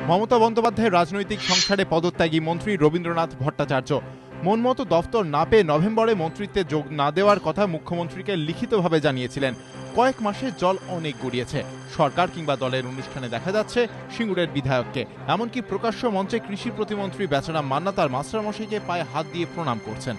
মমতা বন্দ্যোপাধ্যায়ের রাজনৈতিক সংসারে পদত্যাগী মন্ত্রী রবীন্দ্রনাথ ভট্টাচার্য মনমতো দফতর না পেয়ে নভেম্বরে মন্ত্রিত্বে যোগ না দেওয়ার কথা মুখ্যমন্ত্রীকে লিখিতভাবে জানিয়েছিলেন। কয়েক মাসে জল অনেক গড়িয়েছে। সরকার কিংবা দলের অনুষ্ঠানে দেখা যাচ্ছে সিঙ্গুরের বিধায়ককে, এমনকি প্রকাশ্য মঞ্চে কৃষি প্রতিমন্ত্রী বেচারাম মান্না তার মাস্টারমশাইকে পায়ে হাত দিয়ে প্রণাম করছেন।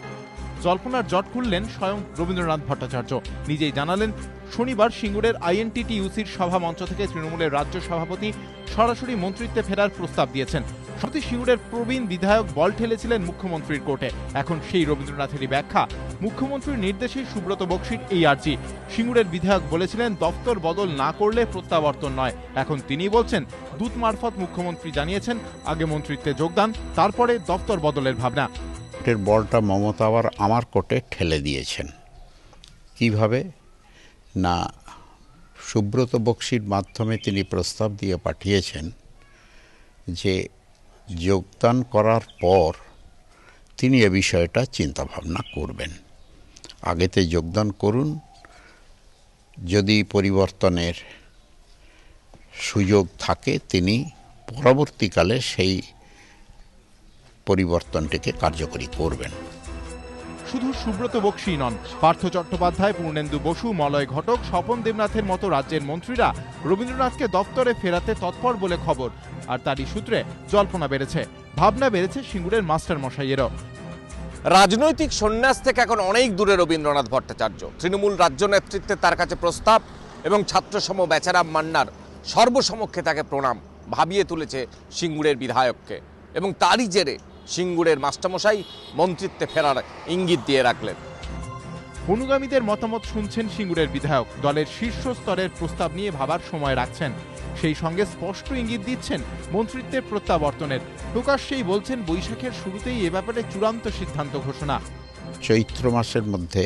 জল্পনার জট খুললেন স্বয়ং রবীন্দ্রনাথ ভট্টাচার্য। নিজেই জানালেন, শনিবার সিঙ্গুরের আইএনটিটিইউসির সভা মঞ্চ থেকে তৃণমূলের রাজ্য সভাপতি সরাসরি মন্ত্রিত্বে ফেরার প্রস্তাব দিয়েছেন। সম্প্রতি সিঙ্গুরের প্রবীণ বিধায়ক বল ঠেলেছিলেন মুখ্যমন্ত্রীর কোর্টে। এখন সেই রবীন্দ্রনাথেরই ব্যাখ্যা, মুখ্যমন্ত্রীর নির্দেশেই সুব্রত বক্সির এই আর্জি। সিঙ্গুরের বিধায়ক বলেছিলেন দফতর বদল না করলে প্রত্যাবর্তন নয়। এখন তিনি বলছেন দূত মারফত মুখ্যমন্ত্রী জানিয়েছেন আগে মন্ত্রিত্বে যোগদান, তারপরে দফতর বদলের ভাবনা। বলটা মমতা আবার আমার কোর্টে ঠেলে দিয়েছেন। কিভাবে না, সুব্রত বক্সির মাধ্যমে তিনি প্রস্তাব দিয়ে পাঠিয়েছেন যে যোগদান করার পর তিনি এ বিষয়টা চিন্তাভাবনা করবেন। আগেতে যোগদান করুন, যদি পরিবর্তনের সুযোগ থাকে তিনি পরবর্তীকালে সেই পরিবর্তনটিকে কার্যকরী করবেন। শুধু সুব্রত বক্সি নন, পার্থ চট্টোপাধ্যায়, পূর্ণেন্দু বসু, মলয় ঘটক, স্বপন দেবনাথের মতো রাজ্যের মন্ত্রীরা রবীন্দ্রনাথকে দফতরে ফেরাতে তৎপর বলে খবর। আর তারই সূত্রে জল্পনা বেড়েছে, ভাবনা বেড়েছে সিঙ্গুরের মাস্টার মশাইয়েরও। রাজনৈতিক সন্ন্যাস থেকে এখন অনেক দূরে রবীন্দ্রনাথ ভট্টাচার্য। তৃণমূল রাজ্য নেতৃত্বে তার কাছে প্রস্তাব এবং ছাত্রসম বেচারাম মান্নার সর্বসমক্ষে তাকে প্রণাম ভাবিয়ে তুলেছে সিঙ্গুরের বিধায়ককে, এবং তারই জেরে সিঙ্গুরের মাস্টারমশাই মন্ত্রিত্বে ফেরার ইঙ্গিত দিয়ে রাখলেন। অনুগামীদের মতামত শুনছেন সিঙ্গুরের বিধায়ক, দলের শীর্ষ স্তরের প্রস্তাব নিয়ে ভাবার সময় রাখছেন। সেই সঙ্গে স্পষ্ট ইঙ্গিত দিচ্ছেন মন্ত্রিত্বের প্রত্যাবর্তনের। প্রকাশ্যেই বলছেন বৈশাখের শুরুতেই এ ব্যাপারে চূড়ান্ত সিদ্ধান্ত ঘোষণা। চৈত্র মাসের মধ্যে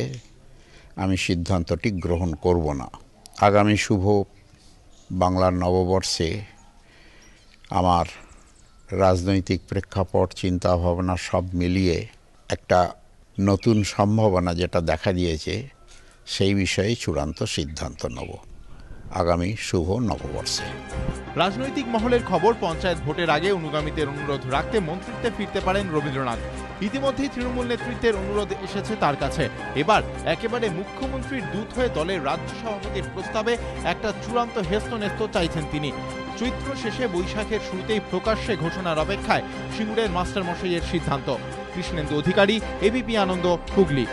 আমি সিদ্ধান্তটি গ্রহণ করব না। আগামী শুভ বাংলার নববর্ষে আমার রাজনৈতিক প্রেক্ষাপট, চিন্তাভাবনা সব মিলিয়ে একটা নতুন সম্ভাবনা যেটা দেখা দিয়েছে, সেই বিষয়ে চূড়ান্ত সিদ্ধান্ত নেব আগামী শুভ নববর্ষে। রাজনৈতিক মহলের খবর, পঞ্চায়েত ভোটের আগে অনুগামীদের অনুরোধ রাখতে মন্ত্রিত্বে ফিরতে পারেন রবীন্দ্রনাথ। ইতিমধ্যেই তৃণমূল নেতৃত্বের অনুরোধ এসেছে তার কাছে। এবার একেবারে মুখ্যমন্ত্রীর দূত হয়ে দলের রাজ্য সভাপতির প্রস্তাবে একটা চূড়ান্ত হেস্তনেস্ত চাইছেন তিনি। চৈত্র শেষে বৈশাখের শুরুতেই প্রকাশ্যে ঘোষণার অপেক্ষায় সিঙ্গুরের মাস্টারমশাইয়ের সিদ্ধান্ত। কৃষ্ণেন্দু অধিকারী, এবিপি আনন্দ, হুগলি।